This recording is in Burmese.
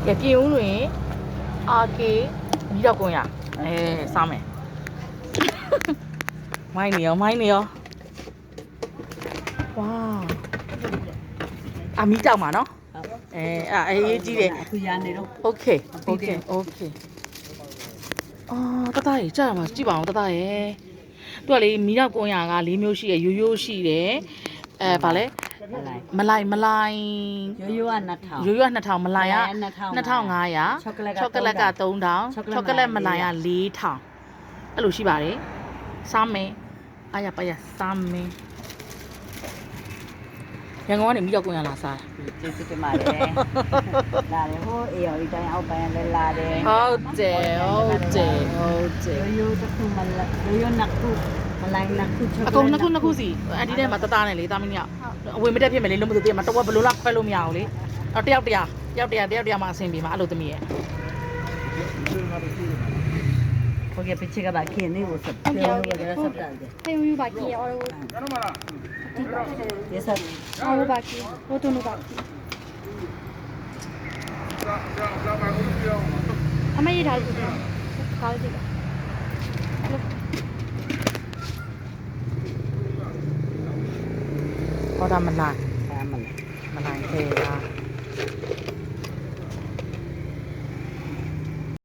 ကဲပြင်ဦးလွင်အာကေမီးတော့ကွန်ရစားမယ်မိုင်းနေရောဝါအမီးတောက်မှာနော်အေးကြီးတယ် အခုရနေတော့ โอเคအော်တတရေကြာမှာကြည့်ပါအောင်တတရေသူကလေမီးတော့ကွန်ရက၄မျိုးရှိရယ်ရိုးရှိတယ်ဗာလဲမလိုက်ရိုးက2000 ရိုး2000မလိုင်က2500ချောကလက်က3000ချောကလက်မလိုင်က4000အဲ့လိုရှိပါတယ်စားမယ်အားရပါရစားမယ်ရန်ကုန်ကနေမိရောက်ကွန်ရလာစား ကျေးဇူးတင်ပါတယ်လာတယ်ဟိုအေရော်ဒီတိုင်းအောက်ပိုင်းလည်းလာတယ် ဟုတ်တယ်ရိုးတစ်ခုမလိုက်ရိုးနှစ်ခုမလိုက်နှစ်ခုချော အကုန်နှစ်ခုစီအန်တီထဲမှာတသားနဲ့လေတာမင်းကအဝေမတက်ဖြစ်မယ်လေလို့မဆိုတည်းမှာတော့ဘလို့လားခွဲလို့မရအောင်လေတော့တယောက်တရာမှအဆင်ပြေမှာအဲ့လိုသမီးရဲ့ ဟုတ်ကဲ့ပြချက်ကပါခင်းနေကိုဆက်ပြောလို့ရဆက်တာတယ် 还有有把鸡，我都 ဒီဆက် 我把鸡，我都能把鸡。他们一条鸡，搞这个。 ဟောတာမလိုက် ဆမ်းမလဲ မလိုက်သေးလား